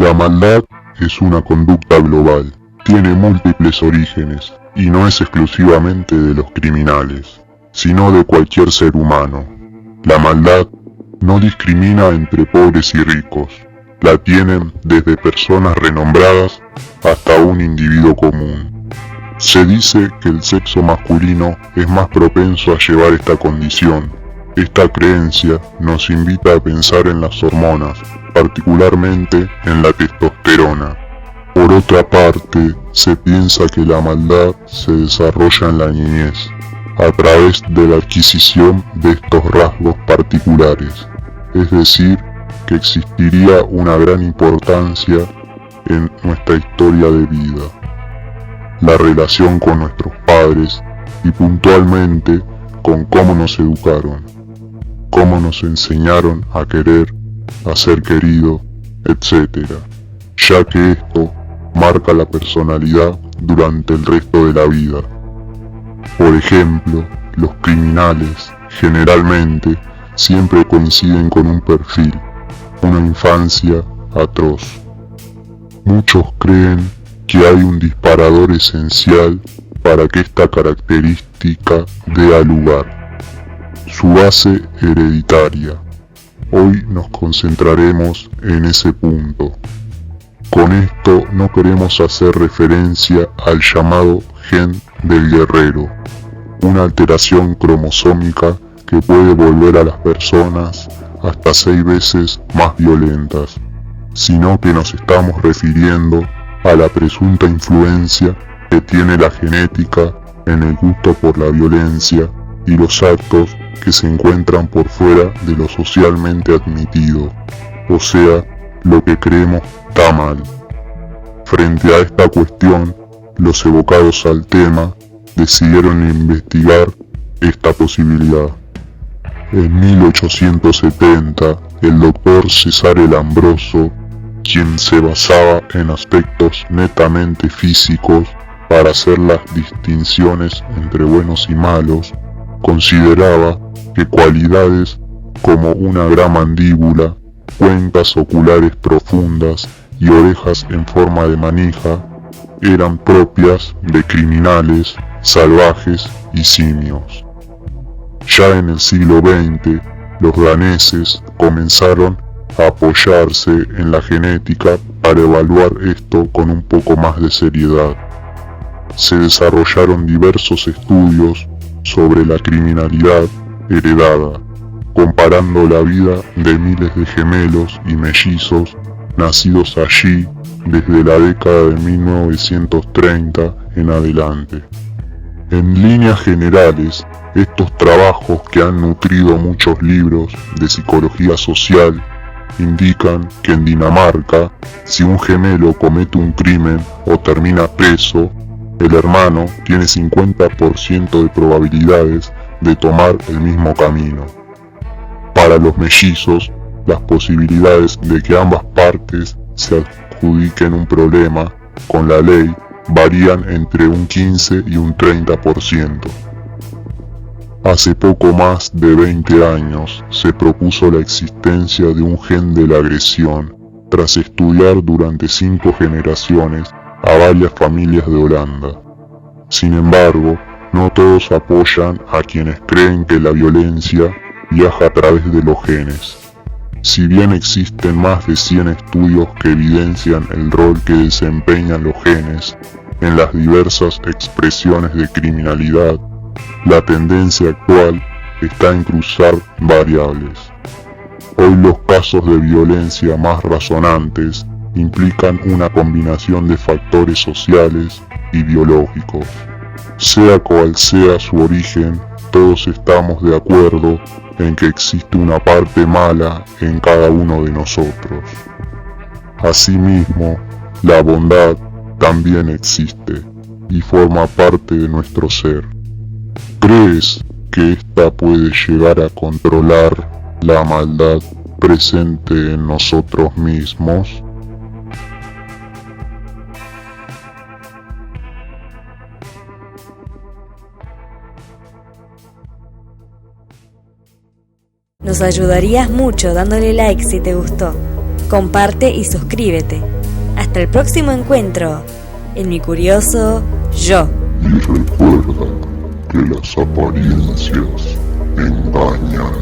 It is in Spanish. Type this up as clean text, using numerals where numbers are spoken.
La maldad es una conducta global, tiene múltiples orígenes y no es exclusivamente de los criminales, sino de cualquier ser humano. La maldad no discrimina entre pobres y ricos, la tienen desde personas renombradas hasta un individuo común. Se dice que el sexo masculino es más propenso a llevar esta condición. Esta creencia nos invita a pensar en las hormonas, particularmente en la testosterona. Por otra parte, se piensa que la maldad se desarrolla en la niñez, a través de la adquisición de estos rasgos particulares, es decir, que existiría una gran importancia en nuestra historia de vida, la relación con nuestros padres y puntualmente con cómo nos educaron, cómo nos enseñaron a querer, a ser querido, etc., ya que esto marca la personalidad durante el resto de la vida. Por ejemplo, los criminales generalmente siempre coinciden con un perfil, una infancia atroz. Muchos creen que hay un disparador esencial para que esta característica dé lugar, su base hereditaria. Hoy nos concentraremos en ese punto. Con esto no queremos hacer referencia al llamado gen del guerrero, una alteración cromosómica que puede volver a las personas hasta 6 veces más violentas, sino que nos estamos refiriendo a la presunta influencia que tiene la genética en el gusto por la violencia y los actos que se encuentran por fuera de lo socialmente admitido, o sea, lo que creemos está mal. Frente a esta cuestión, los evocados al tema decidieron investigar esta posibilidad. En 1870, el doctor Cesare Lombroso, quien se basaba en aspectos netamente físicos para hacer las distinciones entre buenos y malos, consideraba que cualidades como una gran mandíbula, cuencas oculares profundas y orejas en forma de manija eran propias de criminales, salvajes y simios. Ya en el siglo XX, los daneses comenzaron a apoyarse en la genética para evaluar esto con un poco más de seriedad. Se desarrollaron diversos estudios sobre la criminalidad heredada, comparando la vida de miles de gemelos y mellizos nacidos allí desde la década de 1930 en adelante. En líneas generales, estos trabajos que han nutrido muchos libros de psicología social indican que en Dinamarca, si un gemelo comete un crimen o termina preso, el hermano tiene 50% de probabilidades de tomar el mismo camino. Para los mellizos, las posibilidades de que ambas partes se adjudiquen un problema con la ley varían entre un 15 y un 30%. Hace poco más de 20 años se propuso la existencia de un gen de la agresión, tras estudiar durante 5 generaciones a varias familias de Holanda. Sin embargo, no todos apoyan a quienes creen que la violencia viaja a través de los genes. Si bien existen más de 100 estudios que evidencian el rol que desempeñan los genes en las diversas expresiones de criminalidad, la tendencia actual está en cruzar variables. Hoy los casos de violencia más razonantes implican una combinación de factores sociales y biológicos. Sea cual sea su origen, todos estamos de acuerdo en que existe una parte mala en cada uno de nosotros. Asimismo, la bondad también existe y forma parte de nuestro ser. ¿Crees que ésta puede llegar a controlar la maldad presente en nosotros mismos? Nos ayudarías mucho dándole like si te gustó. Comparte y suscríbete. Hasta el próximo encuentro en mi curioso yo. Y recuerda que las apariencias engañan.